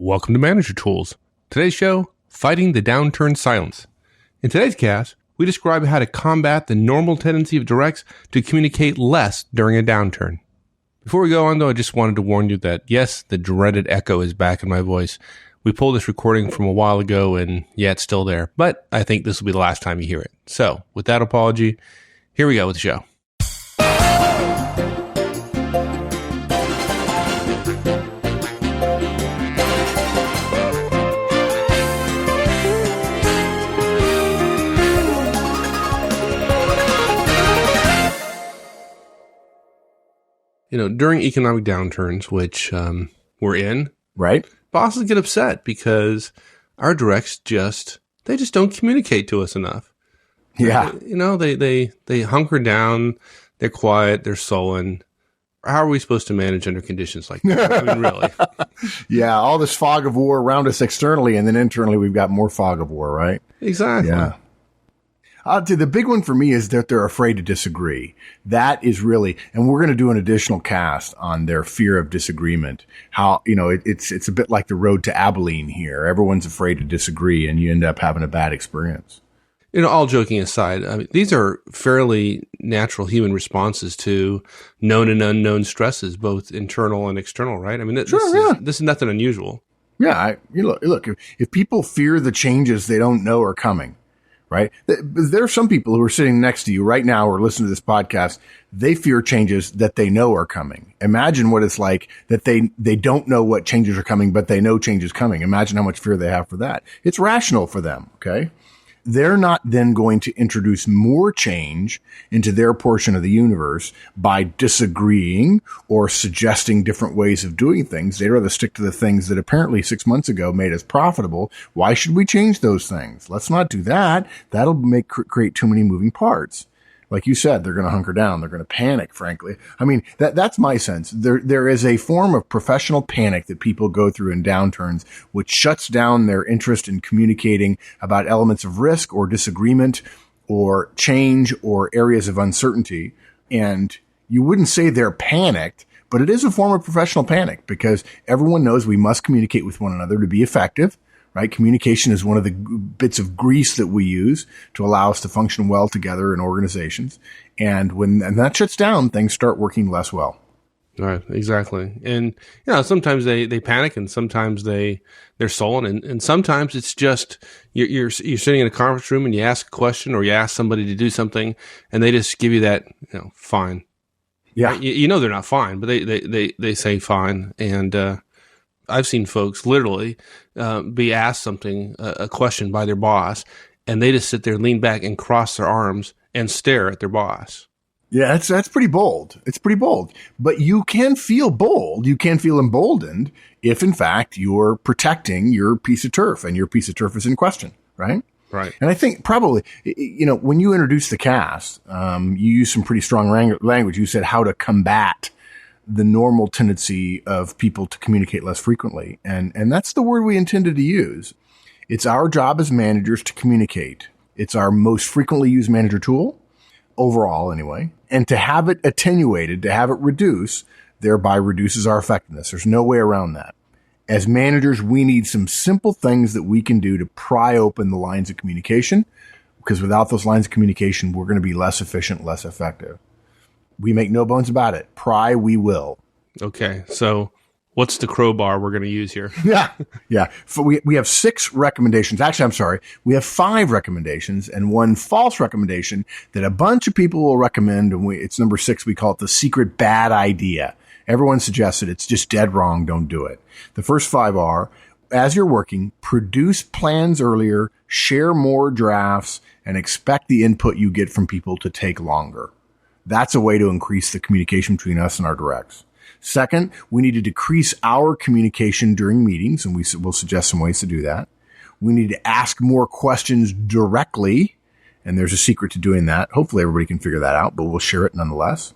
Welcome to Manager Tools. Today's show, Fighting the Downturn Silence. In today's cast, we describe how to combat the normal tendency of directs to communicate less during a downturn. Before we go on, though, I just wanted to warn you that, yes, the dreaded echo is back in my voice. We pulled this recording from a while ago, and yeah, it's still there. But I think this will be the last time you hear it. So, with that apology, here we go with the show. You know, during economic downturns, which we're in, right? Bosses get upset because our directs just don't communicate to us enough. Yeah. You know, they hunker down, they're quiet, they're sullen. How are we supposed to manage under conditions like that? I mean, really. Yeah, all this fog of war around us externally, and then internally we've got more fog of war, right? Exactly. Yeah. The big one for me is that they're afraid to disagree. That is really, and we're going to do an additional cast on their fear of disagreement. How, you know, it's a bit like the road to Abilene here. Everyone's afraid to disagree, and you end up having a bad experience. You know, all joking aside, I mean, these are fairly natural human responses to known and unknown stresses, both internal and external, right? I mean, this is nothing unusual. Yeah, look, if people fear the changes they don't know are coming, right? There are some people who are sitting next to you right now or listening to this podcast. They fear changes that they know are coming. Imagine what it's like that they don't know what changes are coming, but they know change is coming. Imagine how much fear they have for that. It's rational for them, okay? They're not then going to introduce more change into their portion of the universe by disagreeing or suggesting different ways of doing things. They'd rather stick to the things that apparently 6 months ago made us profitable. Why should we change those things? Let's not do that. That'll create too many moving parts. Like you said, they're going to hunker down. They're going to panic, frankly. I mean, that's my sense. There is a form of professional panic that people go through in downturns, which shuts down their interest in communicating about elements of risk or disagreement or change or areas of uncertainty. And you wouldn't say they're panicked, but it is a form of professional panic because everyone knows we must communicate with one another to be effective. Right? Communication is one of the bits of grease that we use to allow us to function well together in organizations. And when that shuts down, things start working less well. Right, exactly. And, you know, sometimes they panic and sometimes they're sullen and sometimes it's just you're sitting in a conference room and you ask a question or you ask somebody to do something and they just give you that, you know, fine. Yeah. Right? You know they're not fine, but they say fine. And I've seen folks literally be asked something, a question by their boss, and they just sit there, lean back, and cross their arms and stare at their boss. Yeah, that's pretty bold. It's pretty bold. But you can feel bold. You can feel emboldened if, in fact, you're protecting your piece of turf and your piece of turf is in question, right? Right. And I think probably, you know, when you introduced the cast, you used some pretty strong language. You said how to combat the normal tendency of people to communicate less frequently. And that's the word we intended to use. It's our job as managers to communicate. It's our most frequently used manager tool, overall anyway. And to have it attenuated, to have it reduce, thereby reduces our effectiveness. There's no way around that. As managers, we need some simple things that we can do to pry open the lines of communication, because without those lines of communication, we're going to be less efficient, less effective. We make no bones about it. Pry, we will. Okay. So what's the crowbar we're going to use here? Yeah. We have 6 recommendations. Actually, I'm sorry. We have 5 recommendations and 1 false recommendation that a bunch of people will recommend. And it's number 6. We call it the secret bad idea. Everyone suggests it. It's just dead wrong. Don't do it. The first 5 are, as you're working, produce plans earlier, share more drafts, and expect the input you get from people to take longer. That's a way to increase the communication between us and our directs. Second, we need to decrease our communication during meetings, and we'll suggest some ways to do that. We need to ask more questions directly, and there's a secret to doing that. Hopefully everybody can figure that out, but we'll share it nonetheless.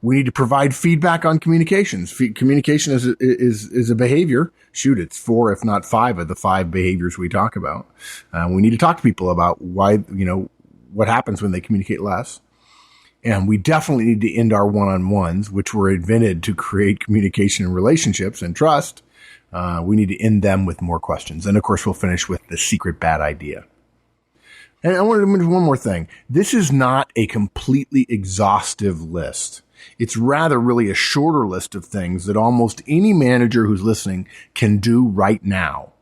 We need to provide feedback on communications. Communication is a behavior. Shoot, it's 4, if not 5 of the 5 behaviors we talk about. We need to talk to people about why, you know, what happens when they communicate less. And we definitely need to end our one-on-ones, which were invented to create communication and relationships and trust. We need to end them with more questions. And of course, we'll finish with the secret bad idea. And I want to mention one more thing. This is not a completely exhaustive list. It's rather really a shorter list of things that almost any manager who's listening can do right now.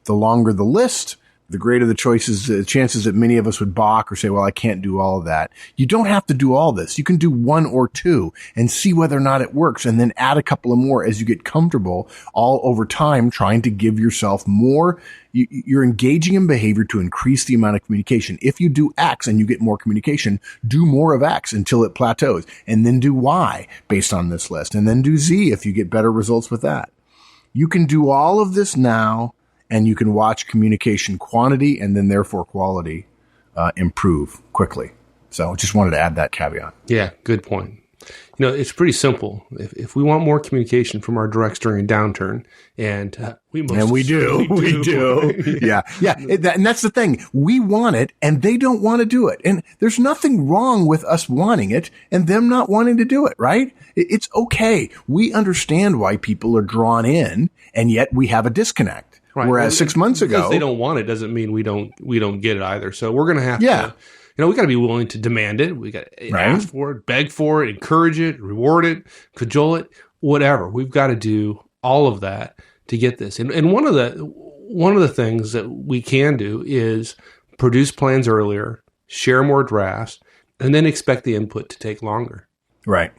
The longer the list, the greater the chances that many of us would balk or say, well, I can't do all of that. You don't have to do all this. You can do one or two and see whether or not it works, and then add a couple of more as you get comfortable, all over time, trying to give yourself more. You're engaging in behavior to increase the amount of communication. If you do X and you get more communication, do more of X until it plateaus, and then do Y based on this list, and then do Z if you get better results with that. You can do all of this now, and you can watch communication quantity and then therefore quality improve quickly. So just wanted to add that caveat. Yeah, good point. It's pretty simple. If we want more communication from our directs during a downturn, and we do. Yeah. And that's the thing. We want it, and they don't want to do it. And there's nothing wrong with us wanting it and them not wanting to do it, right? It's okay. We understand why people are drawn in, and yet we have a disconnect. Right. Whereas 6 months ago, because they don't want it doesn't mean we don't get it either. So we're going to have to, we got to be willing to demand it. We got to ask for it, beg for it, encourage it, reward it, cajole it, whatever. We've got to do all of that to get this. And one of the things that we can do is produce plans earlier, share more drafts, and then expect the input to take longer. Right.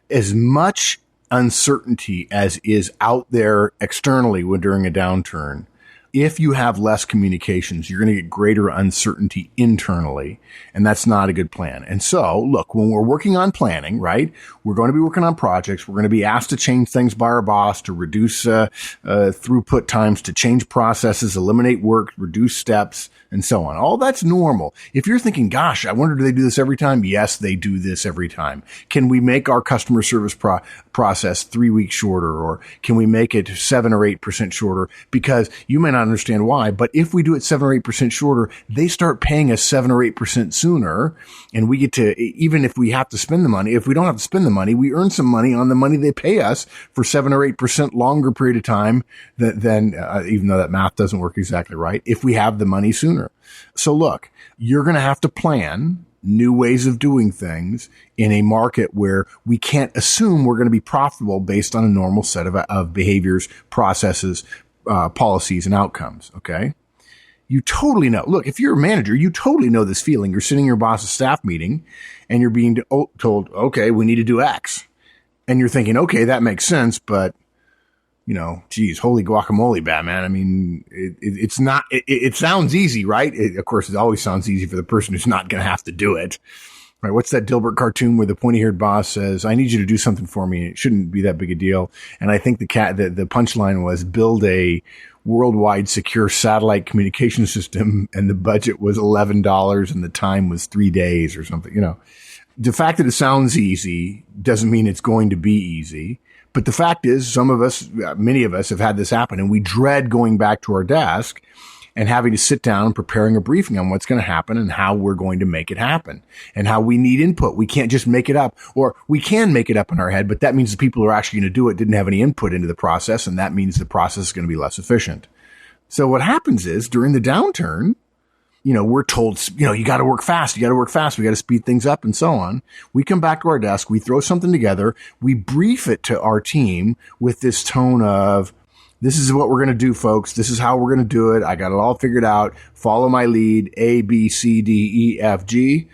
As much uncertainty as is out there externally during a downturn, if you have less communications, you're going to get greater uncertainty internally, and that's not a good plan. And so, look, when we're working on planning, right, we're going to be working on projects. We're going to be asked to change things by our boss, to reduce throughput times, to change processes, eliminate work, reduce steps, and so on. All that's normal. If you're thinking, gosh, I wonder, do they do this every time? Yes, they do this every time. Can we make our customer service process 3 weeks shorter, or can we make it 7 or 8% shorter? Because you may not understand why, but if we do it 7 or 8% shorter, they start paying us 7 or 8% sooner, and we get to, even if we have to spend the money, if we don't have to spend the money, we earn some money on the money they pay us for 7 or 8% longer period of time than even though that math doesn't work exactly right, if we have the money sooner. So look, you're going to have to plan new ways of doing things in a market where we can't assume we're going to be profitable based on a normal set of behaviors, processes, policies, and outcomes. Okay. You totally know. Look, if you're a manager, you totally know this feeling. You're sitting in your boss's staff meeting and you're being told, okay, we need to do X. And you're thinking, okay, that makes sense, but geez, holy guacamole, Batman. I mean, it's not, it sounds easy, right? Of course, it always sounds easy for the person who's not going to have to do it. Right? What's that Dilbert cartoon where the pointy-haired boss says, I need you to do something for me. It shouldn't be that big a deal. And I think the punchline was build a worldwide secure satellite communication system, and the budget was $11 and the time was 3 days or something. The fact that it sounds easy doesn't mean it's going to be easy. But the fact is, many of us have had this happen, and we dread going back to our desk and having to sit down and preparing a briefing on what's going to happen and how we're going to make it happen and how we need input. We can't just make it up, or we can make it up in our head, but that means the people who are actually going to do it didn't have any input into the process, and that means the process is going to be less efficient. So what happens is, during the downturn, we're told, you got to work fast. We got to speed things up and so on. We come back to our desk. We throw something together. We brief it to our team with this tone of, this is what we're going to do, folks. This is how we're going to do it. I got it all figured out. Follow my lead, A, B, C, D, E, F, G.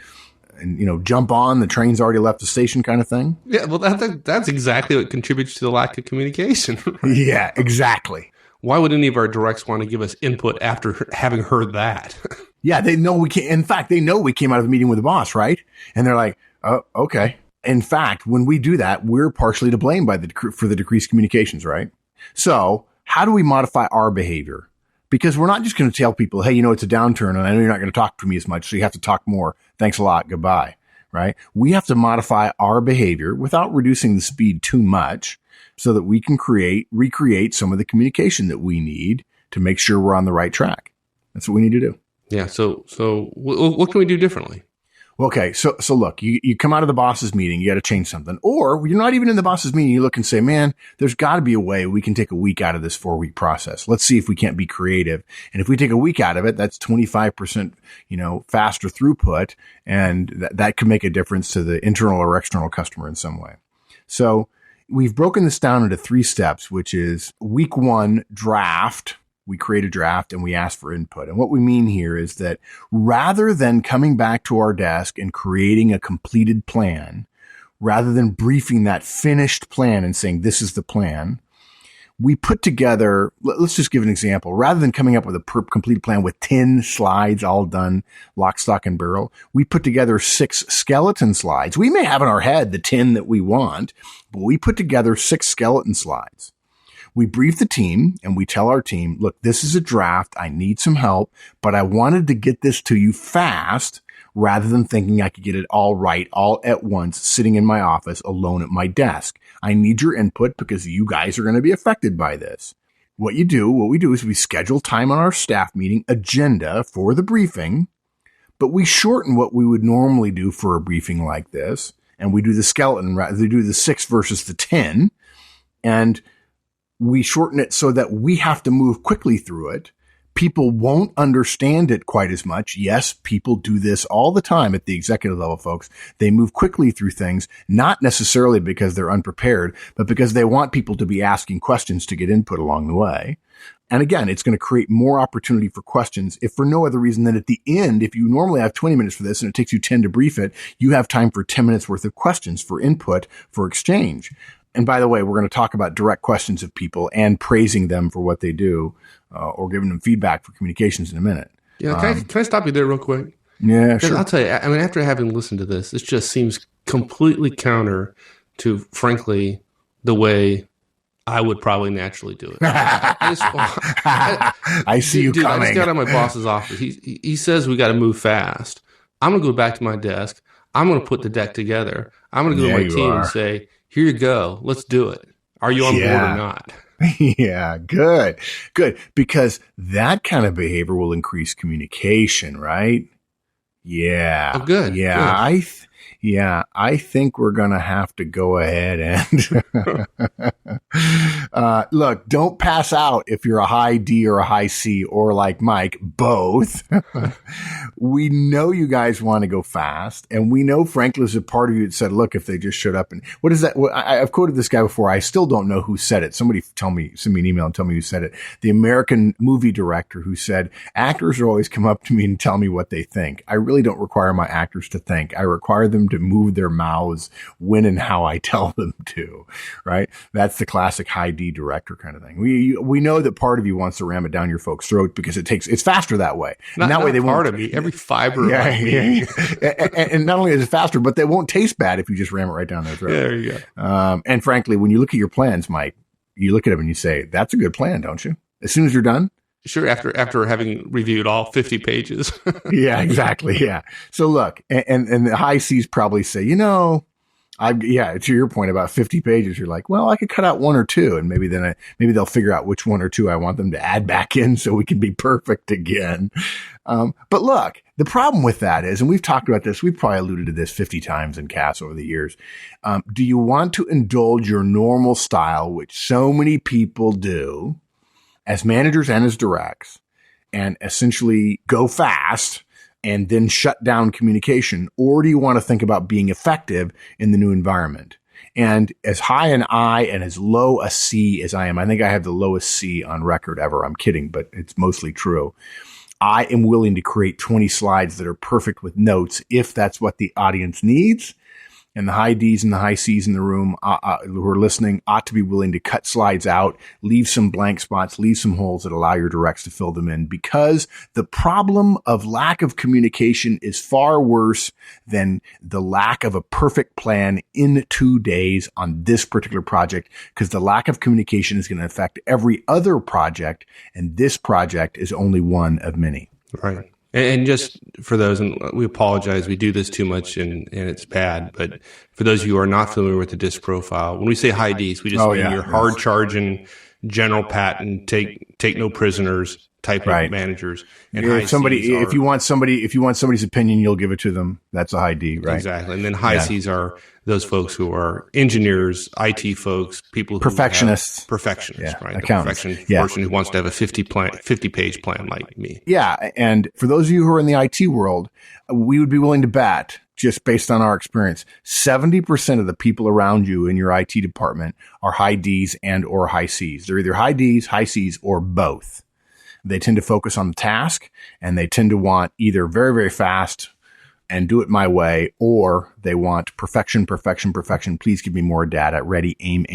And, jump on, the train's already left the station kind of thing. Yeah, well, that's exactly what contributes to the lack of communication. Yeah, exactly. Why would any of our directs want to give us input after having heard that? Yeah, they know we can't. In fact, they know we came out of the meeting with the boss, right? And they're like, oh, okay. In fact, when we do that, we're partially to blame for the decreased communications, right? So how do we modify our behavior? Because we're not just going to tell people, hey, it's a downturn and I know you're not going to talk to me as much, so you have to talk more. Thanks a lot. Goodbye. Right? We have to modify our behavior without reducing the speed too much so that we can recreate some of the communication that we need to make sure we're on the right track. That's what we need to do. Yeah. So what can we do differently? Okay, so look, you come out of the boss's meeting, you got to change something, or you're not even in the boss's meeting. You look and say, "Man, there's got to be a way we can take a week out of this 4-week process. Let's see if we can't be creative." And if we take a week out of it, that's 25%, faster throughput, and that could make a difference to the internal or external customer in some way. So we've broken this down into 3 steps, which is week 1, draft. We create a draft and we ask for input. And what we mean here is that rather than coming back to our desk and creating a completed plan, rather than briefing that finished plan and saying, this is the plan, we put together, let's just give an example. Rather than coming up with a complete plan with 10 slides all done, lock, stock, and barrel, we put together 6 skeleton slides. We may have in our head the 10 that we want, but we put together 6 skeleton slides. We brief the team and we tell our team, look, this is a draft. I need some help, but I wanted to get this to you fast rather than thinking I could get it all right all at once sitting in my office alone at my desk. I need your input because you guys are going to be affected by this. What we do is we schedule time on our staff meeting agenda for the briefing, but we shorten what we would normally do for a briefing like this. And we do the skeleton, they do the 6 versus the 10. And we shorten it so that we have to move quickly through it. People won't understand it quite as much. Yes, people do this all the time at the executive level, folks. They move quickly through things, not necessarily because they're unprepared, but because they want people to be asking questions to get input along the way. And again, it's going to create more opportunity for questions, if for no other reason than at the end, if you normally have 20 minutes for this and it takes you 10 to brief it, you have time for 10 minutes worth of questions for input, for exchange. And by the way, we're going to talk about direct questions of people and praising them for what they do, or giving them feedback for communications in a minute. Yeah, can I stop you there real quick? Yeah, sure. I'll tell you, after having listened to this just seems completely counter to, frankly, the way I would probably naturally do it. I see you coming. I just got out of my boss's office. He says we got to move fast. I'm going to go back to my desk. I'm going to put the deck together. I'm going to go to my team and say, here you go. Let's do it. Are you on board or not? Yeah, good. Because that kind of behavior will increase communication, right? Yeah. Oh, good. Yeah. Good. I think we're going to have to go ahead and look, don't pass out if you're a high D or a high C or like Mike, both. We know you guys want to go fast. And we know, frankly, there's a part of you that said, look, if they just showed up and what is that? I've quoted this guy before. I still don't know who said it. Somebody send me an email and tell me who said it. The American movie director who said, actors always come up to me and tell me what they think. I really don't require my actors to think. I require them to move their mouths when and how I tell them to, right? That's the classic high D director kind of thing. We know that part of you wants to ram it down your folks' throat because it's faster that way. And that way they won't. Part of me, every fiber of me. And not only is it faster, but they won't taste bad if you just ram it right down their throat. There you go. And frankly, when you look at your plans, Mike, you look at them and you say, that's a good plan, don't you? As soon as you're done. Sure, after having reviewed all 50 pages. Yeah, exactly. Yeah. So look, and the high C's probably say, to your point about 50 pages, you're like, well, I could cut out 1 or 2 and maybe they'll figure out which 1 or 2 I want them to add back in so we can be perfect again. But look, the problem with that is, and we've talked about this, we've probably alluded to this 50 times in CAS over the years. Do you want to indulge your normal style, which so many people do, as managers and as directs, and essentially go fast and then shut down communication? Or do you want to think about being effective in the new environment? And as high an I and as low a C as I am, I think I have the lowest C on record ever. I'm kidding, but it's mostly true. I am willing to create 20 slides that are perfect with notes if that's what the audience needs. And the high Ds and the high Cs in the room who are listening ought to be willing to cut slides out, leave some blank spots, leave some holes that allow your directs to fill them in, because the problem of lack of communication is far worse than the lack of a perfect plan in 2 days on this particular project, because the lack of communication is going to affect every other project, and this project is only one of many. Right. And just for those, and we apologize, we do this too much and it's bad, but for those of you who are not familiar with the DISC profile, when we say high Ds, we just mean your hard charging, general pattern, take no prisoners type of managers. And if you want somebody's opinion, you'll give it to them. That's a high D, right? Exactly. And then high C's are those folks who are engineers, IT folks, people who perfectionists, right? Accountants. The perfection person who wants to have a 50-page plan like me. Yeah. And for those of you who are in the IT world, we would be willing to bet, just based on our experience, 70% of the people around you in your IT department are high D's and or high C's. They're either high D's, high C's, or both. They tend to focus on the task, and they tend to want either very, very fast and do it my way, or they want perfection. Please give me more data. Ready, aim.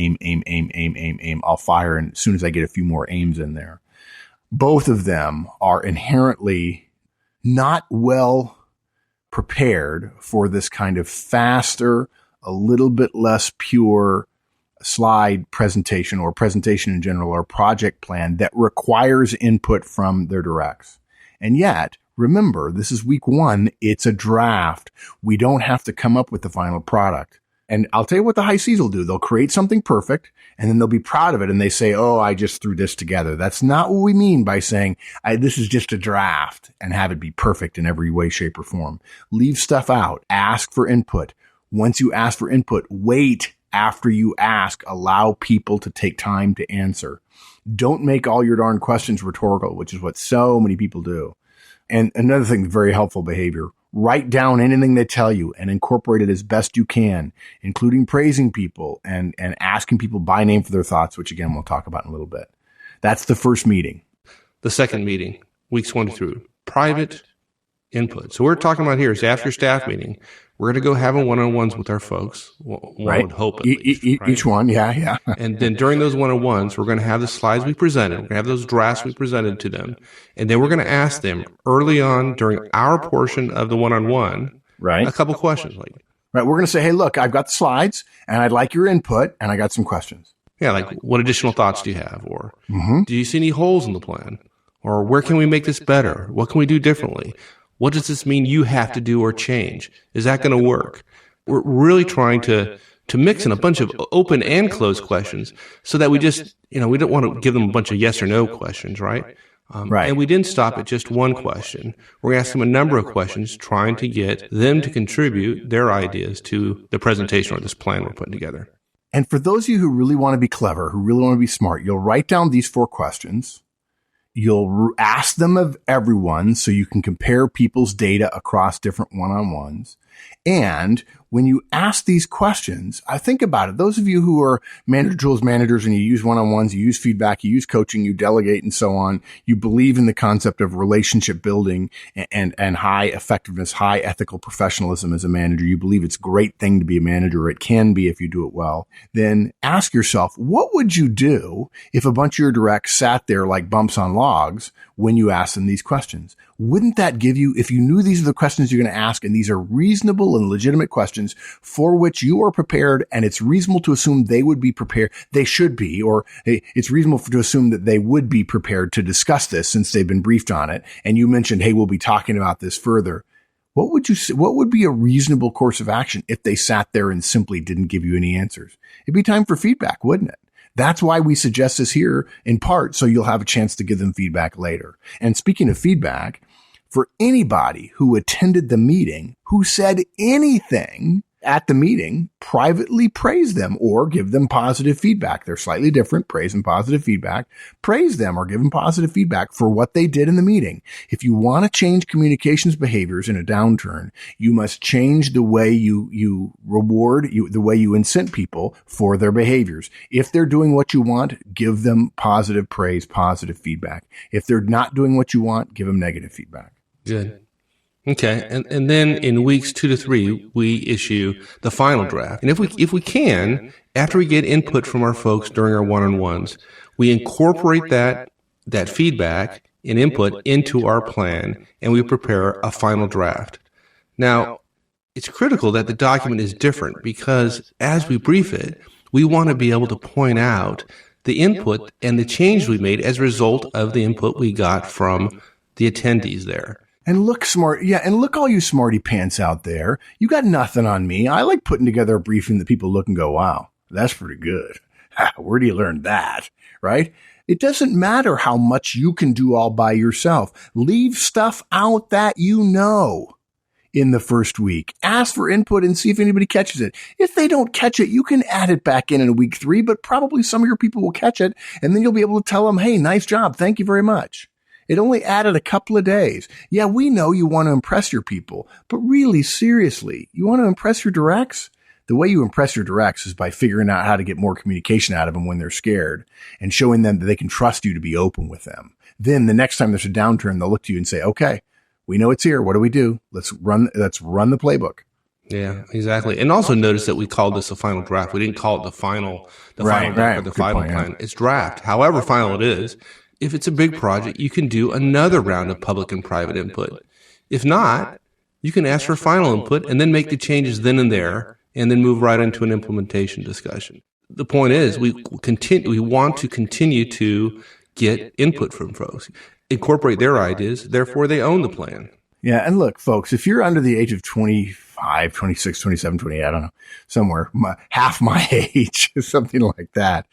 I'll fire, and as soon as I get a few more aims in there. Both of them are inherently not well prepared for this kind of faster, a little bit less pure slide presentation or presentation in general or project plan that requires input from their directs. And yet, remember, this is week 1. It's a draft. We don't have to come up with the final product. And I'll tell you what the high C's will do. They'll create something perfect, and then they'll be proud of it. And they say, oh, I just threw this together. That's not what we mean by saying this is just a draft and have it be perfect in every way, shape, or form. Leave stuff out. Ask for input. Once you ask for input, wait after you ask. Allow people to take time to answer. Don't make all your darn questions rhetorical, which is what so many people do. And another thing, very helpful behavior. Write down anything they tell you and incorporate it as best you can, including praising people and asking people by name for their thoughts, which again, we'll talk about in a little bit. That's the first meeting. The second meeting, weeks 1 through, private input. So we're talking about here is after staff meeting. We're going to go having one-on-ones with our folks. One would hope at least, right? Each one, yeah. And then during those one-on-ones, we're going to have the slides we presented. We're going to have those drafts we presented to them. And then we're going to ask them early on during our portion of the one-on-one, a couple questions. We're going to say, hey, look, I've got the slides and I'd like your input and I got some questions. Yeah, like what additional thoughts do you have? Or do you see any holes in the plan? Or where can we make this better? What can we do differently? What does this mean you have to do or change? Is that going to work? We're really trying to mix in a bunch of open and closed questions so that we just, we don't want to give them a bunch of yes or no questions, right? And we didn't stop at just one question. We're going to ask them a number of questions trying to get them to contribute their ideas to the presentation or this plan we're putting together. And for those of you who really want to be clever, who really want to be smart, you'll write down these 4 questions. You'll ask them of everyone so you can compare people's data across different one-on-ones. And when you ask these questions, I think about it. Those of you who are manager tools managers and you use one-on-ones, you use feedback, you use coaching, you delegate and so on. You believe in the concept of relationship building and high effectiveness, high ethical professionalism as a manager. You believe it's a great thing to be a manager. It can be if you do it well. Then ask yourself, what would you do if a bunch of your directs sat there like bumps on logs when you ask them these questions? Wouldn't that give you, if you knew these are the questions you're going to ask and these are reasonable and legitimate questions for which you are prepared and it's reasonable to assume they would be prepared, they should be, or it's reasonable to assume that they would be prepared to discuss this since they've been briefed on it. And you mentioned, hey, we'll be talking about this further. What would be a reasonable course of action if they sat there and simply didn't give you any answers? It'd be time for feedback, wouldn't it? That's why we suggest this here in part, so you'll have a chance to give them feedback later. And speaking of feedback, for anybody who attended the meeting, who said anything at the meeting, privately praise them or give them positive feedback. They're slightly different, praise and positive feedback. Praise them or give them positive feedback for what they did in the meeting. If you want to change communications behaviors in a downturn, you must change the way you reward, the way you incent people for their behaviors. If they're doing what you want, give them positive praise, positive feedback. If they're not doing what you want, give them negative feedback. Good. Okay. And then in weeks 2 to 3, we issue the final draft. And if we can, after we get input from our folks during our one-on-ones, we incorporate that feedback and input into our plan and we prepare a final draft. Now, it's critical that the document is different because as we brief it, we want to be able to point out the input and the change we made as a result of the input we got from the attendees there. And look smart. Yeah. And look all you smarty pants out there. You got nothing on me. I like putting together a briefing that people look and go, wow, that's pretty good. Where do you learn that? Right? It doesn't matter how much you can do all by yourself. Leave stuff out that you know in the first week. Ask for input and see if anybody catches it. If they don't catch it, you can add it back in week 3, but probably some of your people will catch it, and then you'll be able to tell them, hey, nice job. Thank you very much. It only added a couple of days. Yeah, we know you want to impress your people, but really, seriously, you want to impress your directs? The way you impress your directs is by figuring out how to get more communication out of them when they're scared and showing them that they can trust you to be open with them. Then the next time there's a downturn, they'll look to you and say, okay, we know it's here. What do we do? Let's run the playbook. Yeah, exactly. And also notice that we called this a final draft. We didn't call it the final final plan. Yeah. It's draft. However final it is, if it's a big project, you can do another round of public and private input. If not, you can ask for final input and then make the changes then and there, and then move right into an implementation discussion. The point is, we want to continue to get input from folks, incorporate their ideas, therefore they own the plan. Yeah, and look, folks, if you're under the age of 25, 26, 27, 28, I don't know, somewhere, half my age, something like that,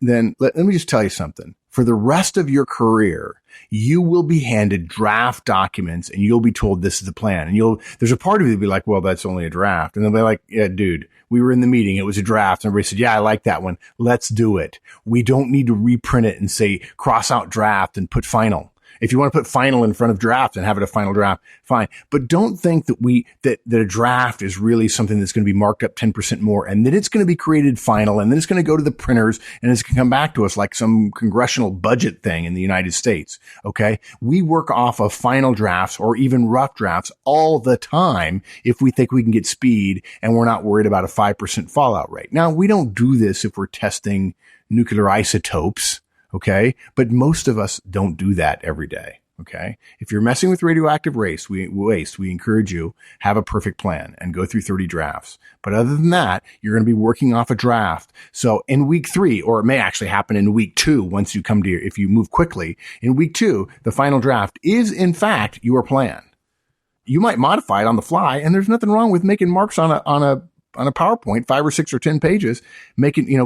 then let me just tell you something. For the rest of your career, you will be handed draft documents and you'll be told this is the plan. And there's a part of you that'll be like, well, that's only a draft. And they'll be like, yeah, dude, we were in the meeting. It was a draft. And everybody said, yeah, I like that one. Let's do it. We don't need to reprint it and say, cross out draft and put final. If you want to put final in front of draft and have it a final draft, fine. But don't think that a draft is really something that's going to be marked up 10% more and then it's going to be created final and then it's going to go to the printers and it's going to come back to us like some congressional budget thing in the United States. Okay. We work off of final drafts or even rough drafts all the time if we think we can get speed and we're not worried about a 5% fallout rate. Now, we don't do this if we're testing nuclear isotopes. Okay. But most of us don't do that every day. Okay. If you're messing with radioactive waste, we encourage you, have a perfect plan and go through 30 drafts. But other than that, you're going to be working off a draft. So in week 3, or it may actually happen in week 2, once you come to if you move quickly, in week 2, the final draft is in fact your plan. You might modify it on the fly, and there's nothing wrong with making marks on a PowerPoint, 5 or 6 or 10 pages,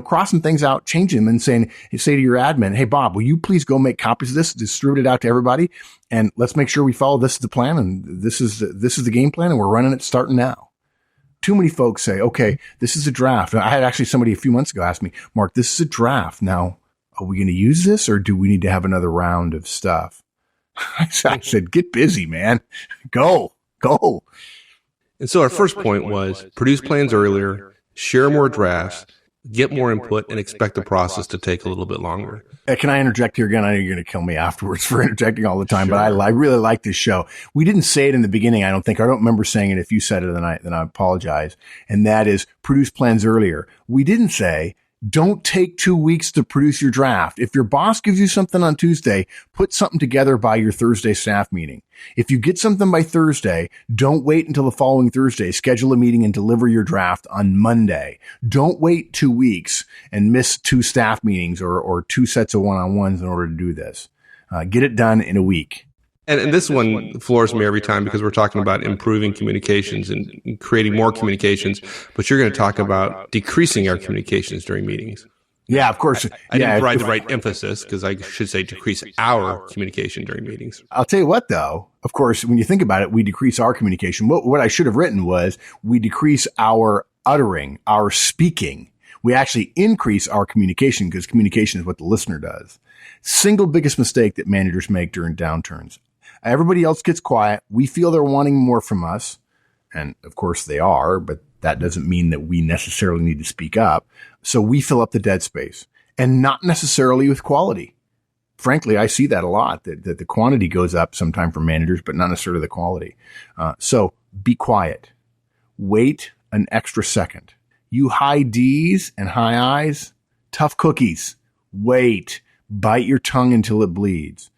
crossing things out, changing them and say to your admin, hey, Bob, will you please go make copies of this, distribute it out to everybody? And let's make sure we follow this is the plan. And this is the game plan. And we're running it starting now. Too many folks say, okay, this is a draft. I had actually somebody a few months ago ask me, Mark, this is a draft. Now, are we going to use this or do we need to have another round of stuff? I said, get busy, man. Go. And so our first point was produce plans earlier, share more drafts, get more input, and expect the process to take a little bit longer. Can I interject here again? I know you're going to kill me afterwards for interjecting all the time, sure. But I really like this show. We didn't say it in the beginning, I don't think. I don't remember saying it. If you said it, then I apologize. And that is produce plans earlier. We didn't say don't take 2 weeks to produce your draft. If your boss gives you something on Tuesday, put something together by your Thursday staff meeting. If you get something by Thursday, don't wait until the following Thursday. Schedule a meeting and deliver your draft on Monday. Don't wait 2 weeks and miss 2 staff meetings or 2 sets of one-on-ones in order to do this. Get it done in a week. And this one floors me every time because we're talking about improving communications and creating more communications, but you're going to talk about decreasing our communications during meetings. Yeah, of course. I didn't provide the right emphasis because I should say decrease our communication during meetings. I'll tell you what, though. Of course, when you think about it, we decrease our communication. What I should have written was we decrease our uttering, our speaking. We actually increase our communication because communication is what the listener does. Single biggest mistake that managers make during downturns. Everybody else gets quiet. We feel they're wanting more from us. And of course they are, but that doesn't mean that we necessarily need to speak up. So we fill up the dead space and not necessarily with quality. Frankly, I see that a lot, that the quantity goes up sometime for managers, but not necessarily the quality. So be quiet. Wait an extra second. You high D's and high I's, tough cookies. Wait. Bite your tongue until it bleeds.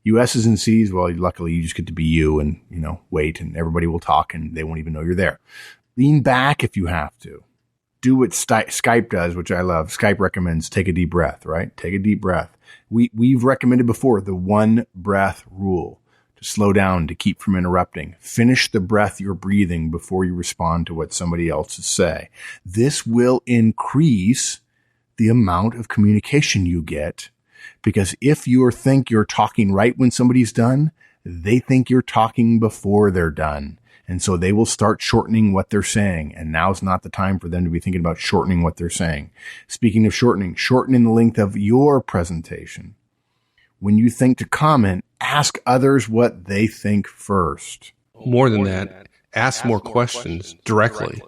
You S's and C's, well, luckily you just get to be you and, wait, and everybody will talk and they won't even know you're there. Lean back if you have to. Do what Skype does, which I love. Skype recommends take a deep breath, right? Take a deep breath. We've recommended before the 1 breath rule to slow down, to keep from interrupting. Finish the breath you're breathing before you respond to what somebody else is saying. This will increase the amount of communication you get Because if you think you're talking right when somebody's done, they think you're talking before they're done. And so they will start shortening what they're saying. And now's not the time for them to be thinking about shortening what they're saying. Speaking of shortening the length of your presentation. When you think to comment, ask others what they think first. More than that, ask more questions directly.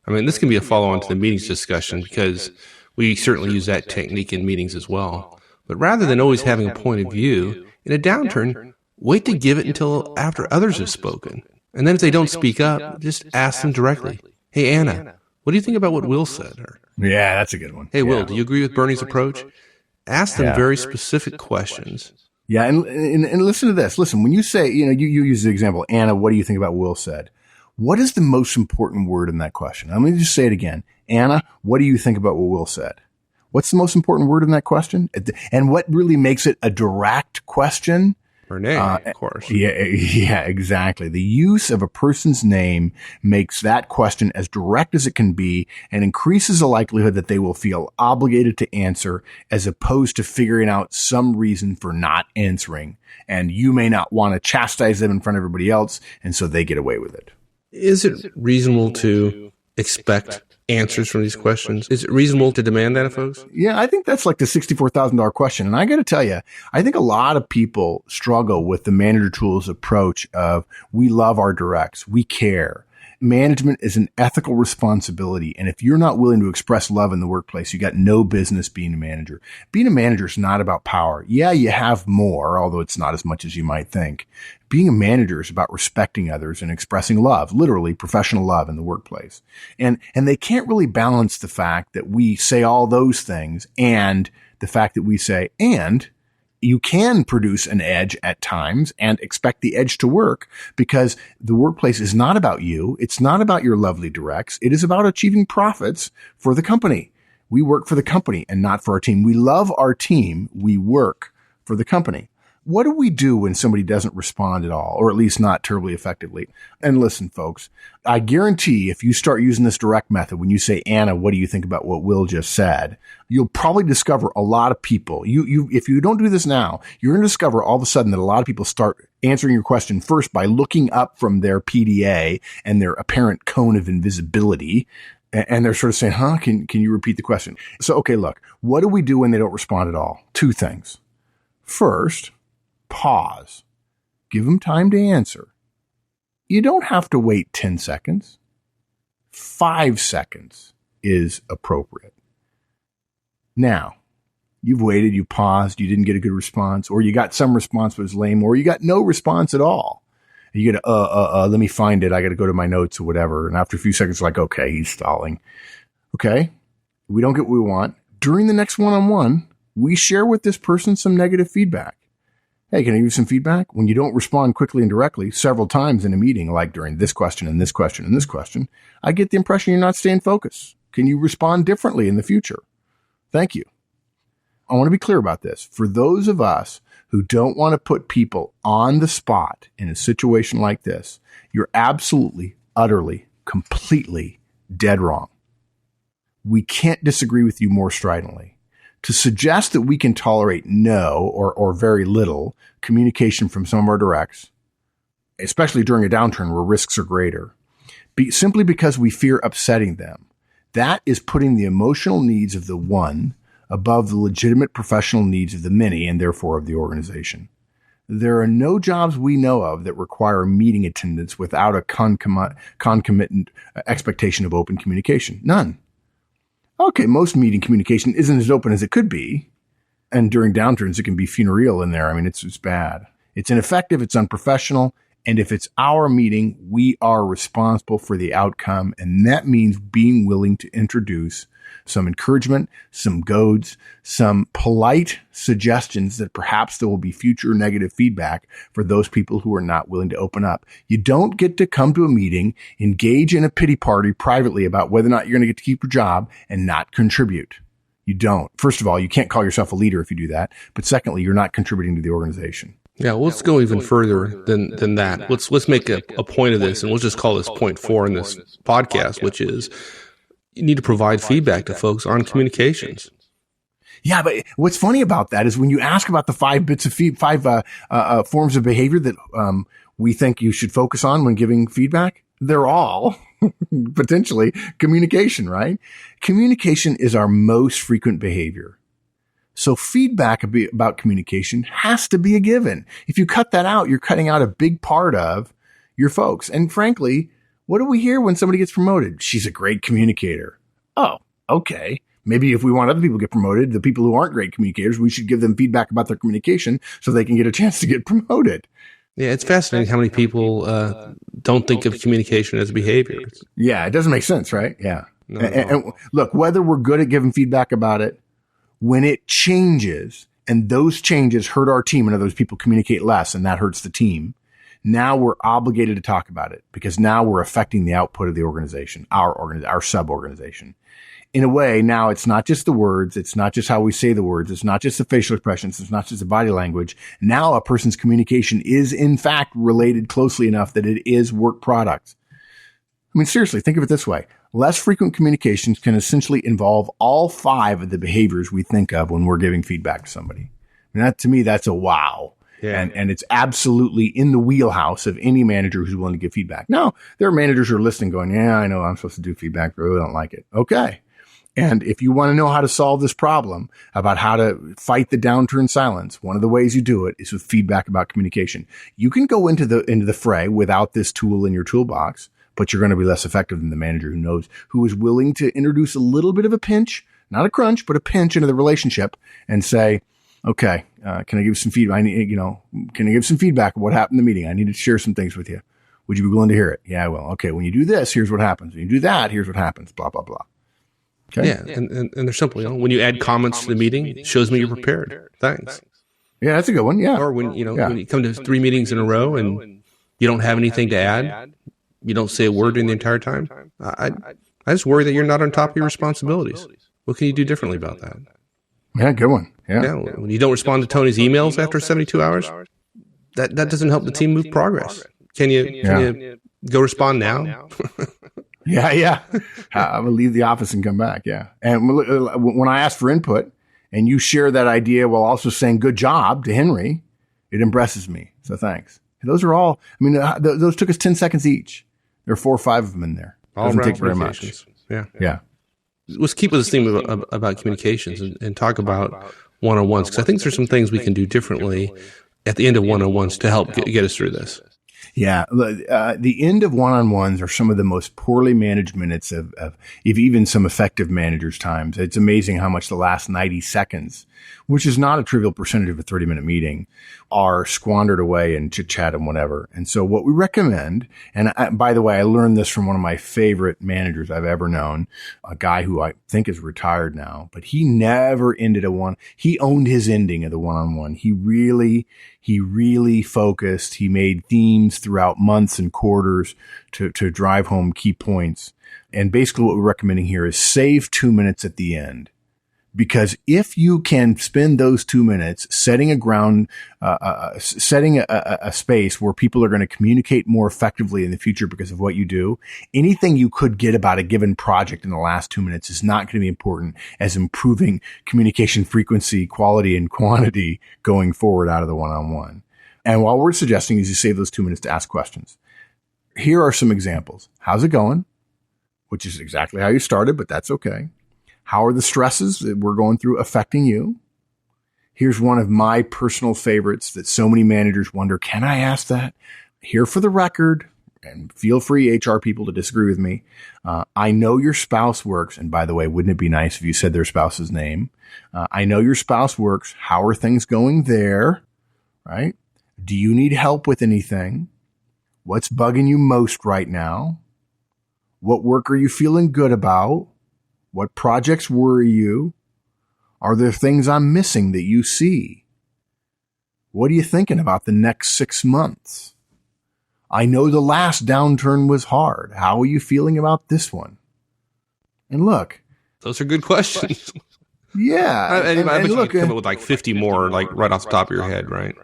I mean, this can be a follow-on to the meetings discussion because we certainly use that technique in meetings as well. But rather than always having a point of view, in a downturn, wait to give it until after others have spoken. And then if they don't speak up, just ask them directly. Hey, Anna, what do you think about what Will said? Or, yeah, that's a good one. Hey, Will, do you agree with Bernie's approach? Ask them very specific questions. Yeah, and listen to this. Listen, when you say, you use the example, Anna, what do you think about Will said? What is the most important word in that question? I'm going to just say it again. Anna, what do you think about what Will said? What's the most important word in that question? And what really makes it a direct question? Her name, of course. Yeah, exactly. The use of a person's name makes that question as direct as it can be and increases the likelihood that they will feel obligated to answer as opposed to figuring out some reason for not answering. And you may not want to chastise them in front of everybody else, and so they get away with it. Is it reasonable to expect answers from these questions? Is it reasonable to demand that of folks? Yeah, I think that's like the $64,000 question. And I got to tell you, I think a lot of people struggle with the manager tools approach of we love our directs, we care. Management is an ethical responsibility. And if you're not willing to express love in the workplace, you got no business being a manager. Being a manager is not about power. Yeah, you have more, although it's not as much as you might think. Being a manager is about respecting others and expressing love, literally professional love in the workplace. And they can't really balance the fact that we say all those things and the fact that we say, and you can produce an edge at times and expect the edge to work because the workplace is not about you. It's not about your lovely directs. It is about achieving profits for the company. We work for the company and not for our team. We love our team. We work for the company. What do we do when somebody doesn't respond at all, or at least not terribly effectively? And listen, folks, I guarantee if you start using this direct method, when you say, Anna, what do you think about what Will just said? You'll probably discover a lot of people. If you don't do this now, you're going to discover all of a sudden that a lot of people start answering your question first by looking up from their PDA and their apparent cone of invisibility. And they're sort of saying, can you repeat the question? So, okay, look, what do we do when they don't respond at all? Two things. First, pause. Give them time to answer. You don't have to wait 10 seconds. 5 seconds is appropriate. Now, you've waited, you paused, you didn't get a good response, or you got some response but it was lame, or you got no response at all. And you get let me find it. I got to go to my notes or whatever. And after a few seconds, like, okay, he's stalling. Okay. We don't get what we want. During the next one-on-one, we share with this person some negative feedback. Hey, can I give you some feedback? When you don't respond quickly and directly several times in a meeting, like during this question and this question and this question, I get the impression you're not staying focused. Can you respond differently in the future? Thank you. I want to be clear about this. For those of us who don't want to put people on the spot in a situation like this, you're absolutely, utterly, completely dead wrong. We can't disagree with you more stridently. To suggest that we can tolerate no or very little communication from some of our directs, especially during a downturn where risks are greater, simply because we fear upsetting them, that is putting the emotional needs of the one above the legitimate professional needs of the many and therefore of the organization. There are no jobs we know of that require meeting attendance without a concomitant expectation of open communication. None. Okay, most meeting communication isn't as open as it could be. And during downturns, it can be funereal in there. I mean, it's bad. It's ineffective. It's unprofessional. And if it's our meeting, we are responsible for the outcome. And that means being willing to introduce some encouragement, some goads, some polite suggestions that perhaps there will be future negative feedback for those people who are not willing to open up. You don't get to come to a meeting, engage in a pity party privately about whether or not you're going to get to keep your job and not contribute. You don't. First of all, you can't call yourself a leader if you do that. But secondly, you're not contributing to the organization. Yeah, well, let's go even further than that. Let's make a point of this, and we'll just call this point 4 in this podcast, which is you need to provide feedback to folks on communications. Yeah, but what's funny about that is when you ask about the five forms of behavior that we think you should focus on when giving feedback, they're all potentially communication, right? Communication is our most frequent behavior. So feedback about communication has to be a given. If you cut that out, you're cutting out a big part of your folks. And frankly, what do we hear when somebody gets promoted? She's a great communicator. Oh, okay. Maybe if we want other people to get promoted, the people who aren't great communicators, we should give them feedback about their communication so they can get a chance to get promoted. Yeah, it's fascinating how many people don't think of communication as behavior. Yeah, it doesn't make sense, right? Yeah. No, and look, whether we're good at giving feedback about it, when it changes and those changes hurt our team and others people communicate less and that hurts the team, now we're obligated to talk about it because now we're affecting the output of the organization, our sub-organization. In a way, now it's not just the words. It's not just how we say the words. It's not just the facial expressions. It's not just the body language. Now a person's communication is in fact related closely enough that it is work product. I mean, seriously, think of it this way. Less frequent communications can essentially involve all 5 of the behaviors we think of when we're giving feedback to somebody. And that, to me, that's a wow. Yeah. And it's absolutely in the wheelhouse of any manager who's willing to give feedback. Now, there are managers who are listening going, yeah, I know I'm supposed to do feedback, but I really don't like it. Okay. And if you want to know how to solve this problem about how to fight the downturn silence, one of the ways you do it is with feedback about communication. You can go into the fray without this tool in your toolbox, but you're going to be less effective than the manager who is willing to introduce a little bit of a pinch, not a crunch, but a pinch into the relationship and say, okay, can I give some feedback? Can I give some feedback of what happened in the meeting? I need to share some things with you. Would you be willing to hear it? Yeah, I will. Okay. When you do this, here's what happens. When you do that, here's what happens. Blah, blah, blah. Okay. Yeah, and they're simple. When you add comments to the meeting, it shows me you're prepared. Thanks. Yeah, that's a good one. Yeah. Or when you come to 3 meetings in a row and you don't have anything to add, you don't say a word during the entire time. I just worry that you're not on top of your responsibilities. What can you do differently about that? Yeah, good one. Yeah. When you don't respond to Tony's emails after 72 hours, that doesn't help the team move progress. Can you go respond now? Yeah. I'm going to leave the office and come back. Yeah. And when I ask for input and you share that idea while also saying good job to Henry, it impresses me. So thanks. And those are all, those took us 10 seconds each. There are 4 or 5 of them in there. Doesn't take very much. Yeah. Let's keep with this theme about communications and talk about one-on-ones, because I think there's some things we can do differently at the end of one-on-ones to help get us through this. Yeah. The end of one-on-ones are some of the most poorly managed minutes of even some effective managers' times. It's amazing how much the last 90 seconds, which is not a trivial percentage of a 30-minute meeting, are squandered away in chit-chat and whatever. And so what we recommend, and by the way, I learned this from one of my favorite managers I've ever known, a guy who I think is retired now, but he never ended he owned his ending of the one-on-one. He really focused. He made themes throughout months and quarters to drive home key points. And basically what we're recommending here is save 2 minutes at the end. Because if you can spend those 2 minutes setting a space where people are going to communicate more effectively in the future because of what you do, anything you could get about a given project in the last 2 minutes is not going to be important as improving communication frequency, quality, and quantity going forward out of the one-on-one. And what we're suggesting is you save those 2 minutes to ask questions. Here are some examples. How's it going? Which is exactly how you started, but that's okay. How are the stresses that we're going through affecting you? Here's one of my personal favorites that so many managers wonder, can I ask that? Here for the record, and feel free, HR people, to disagree with me. I know your spouse works. And by the way, wouldn't it be nice if you said their spouse's name? I know your spouse works. How are things going there? Right? Do you need help with anything? What's bugging you most right now? What work are you feeling good about? What projects worry you? Are there things I'm missing that you see? What are you thinking about the next 6 months? I know the last downturn was hard. How are you feeling about this one? And look. Those are good questions. Yeah. I bet you come up with like 50 more, like right off the top of your head, right?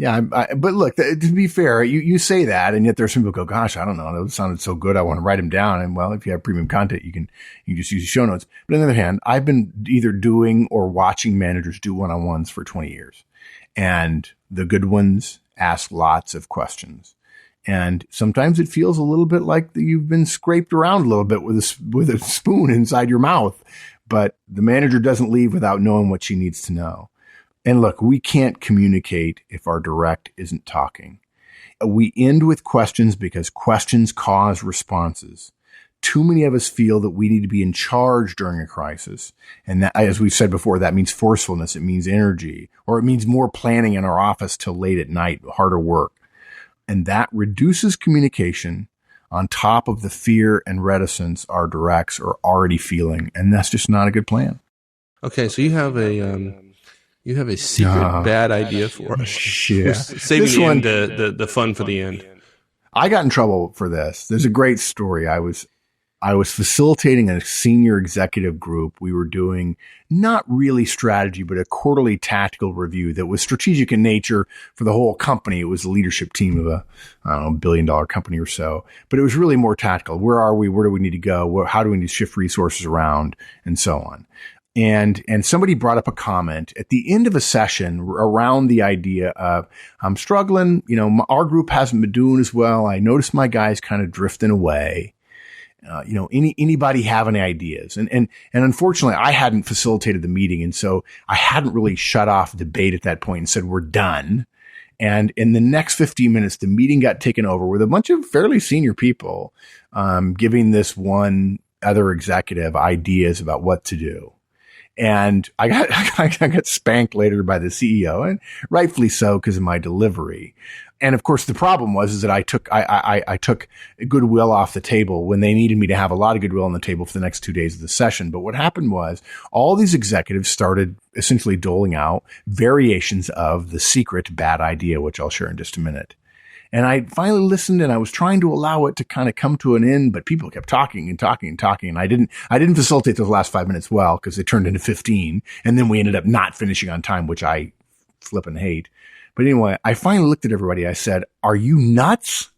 Yeah. But look, to be fair, you say that, and yet there's some people go, gosh, I don't know. That sounded so good. I want to write them down. And well, if you have premium content, you can just use the show notes. But on the other hand, I've been either doing or watching managers do one-on-ones for 20 years. And the good ones ask lots of questions. And sometimes it feels a little bit like you've been scraped around a little bit with a spoon inside your mouth. But the manager doesn't leave without knowing what she needs to know. And look, we can't communicate if our direct isn't talking. We end with questions because questions cause responses. Too many of us feel that we need to be in charge during a crisis. And that, as we've said before, that means forcefulness. It means energy, or it means more planning in our office till late at night, harder work. And that reduces communication on top of the fear and reticence our directs are already feeling. And that's just not a good plan. Okay. So you have a secret bad idea for us. Yeah. Saving this one, the fun for the end. I got in trouble for this. There's a great story. I was facilitating a senior executive group. We were doing not really strategy, but a quarterly tactical review that was strategic in nature for the whole company. It was the leadership team of a $1 billion company or so, but it was really more tactical. Where are we? Where do we need to go? How do we need to shift resources around, and so on? And somebody brought up a comment at the end of a session around the idea of, I'm struggling. Our group hasn't been doing as well. I noticed my guys kind of drifting away. Anybody have any ideas? And unfortunately, I hadn't facilitated the meeting. And so I hadn't really shut off debate at that point and said, we're done. And in the next 15 minutes, the meeting got taken over with a bunch of fairly senior people, giving this one other executive ideas about what to do. And I got spanked later by the CEO, and rightfully so because of my delivery. And of course, the problem was that I took goodwill off the table when they needed me to have a lot of goodwill on the table for the next 2 days of the session. But what happened was all these executives started essentially doling out variations of the secret bad idea, which I'll share in just a minute. And I finally listened, and I was trying to allow it to kind of come to an end, but people kept talking and talking and talking. And I didn't facilitate those last 5 minutes well, because they turned into 15. And then we ended up not finishing on time, which I flippin' hate. But anyway, I finally looked at everybody. I said, are you nuts?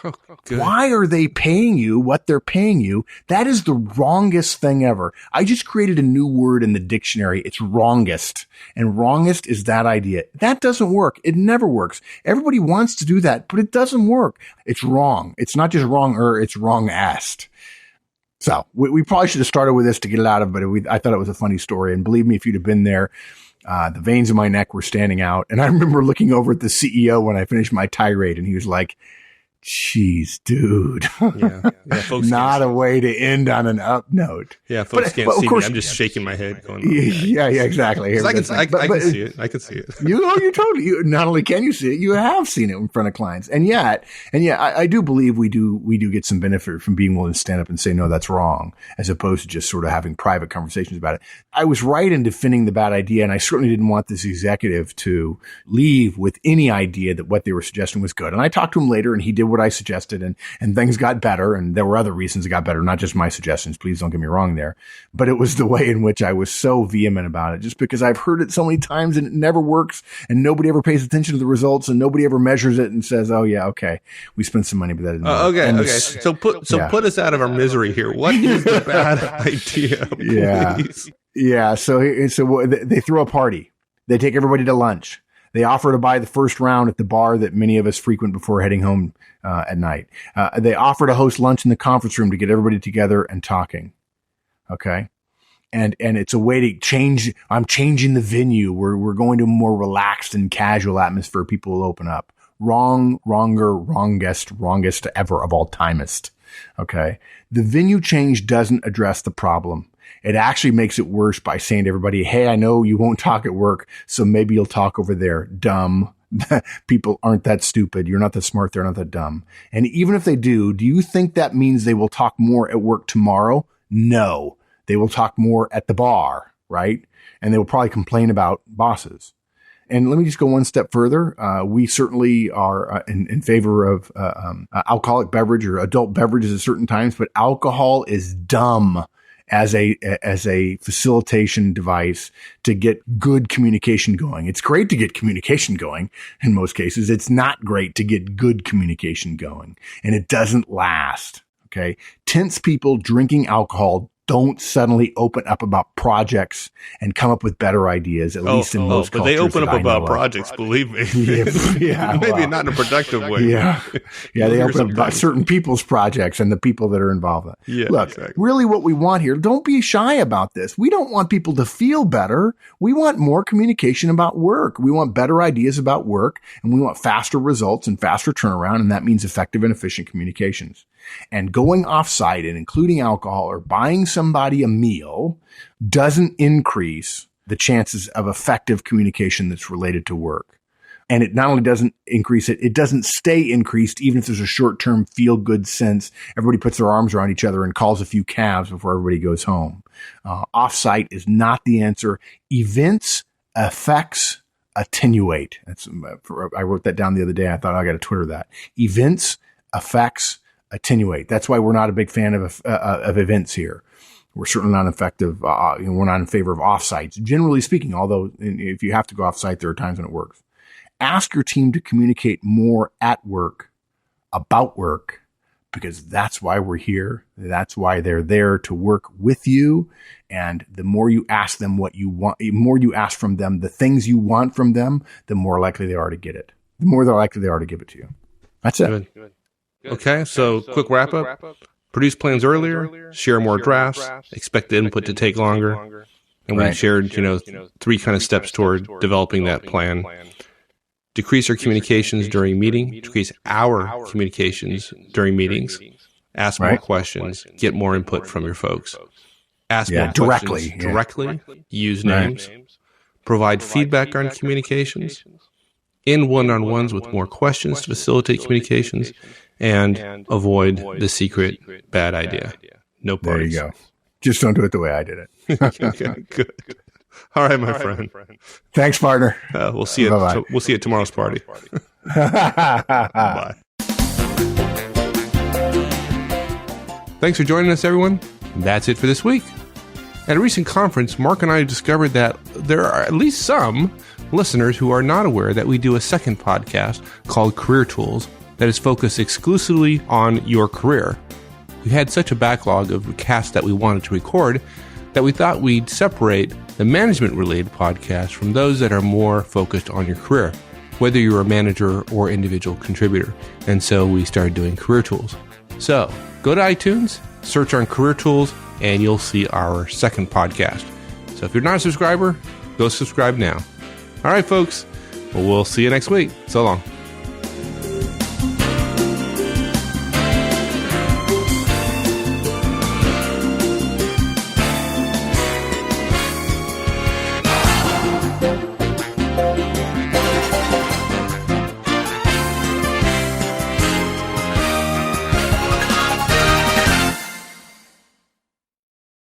Oh, why are they paying you what they're paying you? That is the wrongest thing ever. I just created a new word in the dictionary. It's wrongest. And wrongest is that idea. That doesn't work. It never works. Everybody wants to do that, but it doesn't work. It's wrong. It's not just wrong, it's wrongest. So we probably should have started with this to get it out of, but I thought it was a funny story. And believe me, if you'd have been there, the veins in my neck were standing out. And I remember looking over at the CEO when I finished my tirade, and he was like, jeez, dude. Yeah, folks not a way to end on an up note. Yeah, folks can't see me. I'm just shaking my head going, yeah, exactly. I can see it. I can see it. You not only can you see it, you have seen it in front of clients. And yet, I do believe we do get some benefit from being willing to stand up and say, no, that's wrong, as opposed to just sort of having private conversations about it. I was right in defending the bad idea, and I certainly didn't want this executive to leave with any idea that what they were suggesting was good. And I talked to him later, and he did what I suggested, and things got better. And there were other reasons it got better, not just my suggestions. Please don't get me wrong there. But it was the way in which I was so vehement about it, just because I've heard it so many times and it never works, and nobody ever pays attention to the results, and nobody ever measures it and says, oh yeah, okay, we spent some money, but that didn't work. Okay. So put us out of our misery here. What is the bad idea? Please? Yeah. So they throw a party. They take everybody to lunch. They offer to buy the first round at the bar that many of us frequent before heading home at night. They offer to host lunch in the conference room to get everybody together and talking. Okay. And it's a way to change. I'm changing the venue. We're going to a more relaxed and casual atmosphere. People will open up. Wrong, wronger, wrongest ever of all timest. Okay. The venue change doesn't address the problem. It actually makes it worse by saying to everybody, hey, I know you won't talk at work, so maybe you'll talk over there. Dumb. People aren't that stupid. You're not that smart. They're not that dumb. And even if they do you think that means they will talk more at work tomorrow? No. They will talk more at the bar, right? And they will probably complain about bosses. And let me just go one step further. We certainly are in favor of alcoholic beverage or adult beverages at certain times, but alcohol is dumb. as a facilitation device to get good communication going. It's great to get communication going in most cases. It's not great to get good communication going, and it doesn't last. Okay. Tense people drinking alcohol don't suddenly open up about projects and come up with better ideas, at least in most cultures. But they open up about projects, believe me. Yeah, maybe not in a productive way. Yeah, they open up about certain people's projects and the people that are involved. Yeah, look, exactly. Really what we want here, don't be shy about this. We don't want people to feel better. We want more communication about work. We want better ideas about work, and we want faster results and faster turnaround, and that means effective and efficient communications. And going off-site and including alcohol or buying somebody a meal doesn't increase the chances of effective communication that's related to work. And it not only doesn't increase it, it doesn't stay increased even if there's a short-term feel-good sense. Everybody puts their arms around each other and calls a few calves before everybody goes home. Off-site is not the answer. Events, effects, attenuate. I wrote that down the other day. I thought I got to Twitter that. Events, effects, attenuate. That's why we're not a big fan of events here. We're certainly not effective. We're not in favor of offsites, generally speaking, although if you have to go offsite, there are times when it works. Ask your team to communicate more at work about work, because that's why we're here. That's why they're there to work with you. And the more you ask them what you want, the more you ask from them the things you want from them, the more likely they are to get it. The more they're likely they are to give it to you. That's it. Good. Okay, so quick wrap up. Produce plans earlier, share more drafts, expect the input to take longer. And we shared, 3 kind of steps toward developing that plan. Decrease our communications during meeting, decrease our communications during meetings, ask more questions, get more input from your folks. Ask more questions directly, use names, provide feedback on communications, in one-on-ones with more questions to facilitate communications, and avoid the secret bad idea. No parties. There you go. Just don't do it the way I did it. Okay, good. All right, my friend. Thanks, partner. We'll see you. We'll see you at tomorrow's party. Bye. Thanks for joining us, everyone. That's it for this week. At a recent conference, Mark and I discovered that there are at least some listeners who are not aware that we do a second podcast called Career Tools that is focused exclusively on your career. We had such a backlog of casts that we wanted to record that we thought we'd separate the management-related podcasts from those that are more focused on your career, whether you're a manager or individual contributor. And so we started doing Career Tools. So go to iTunes, search on Career Tools, and you'll see our second podcast. So if you're not a subscriber, go subscribe now. All right, folks. Well, we'll see you next week. So long.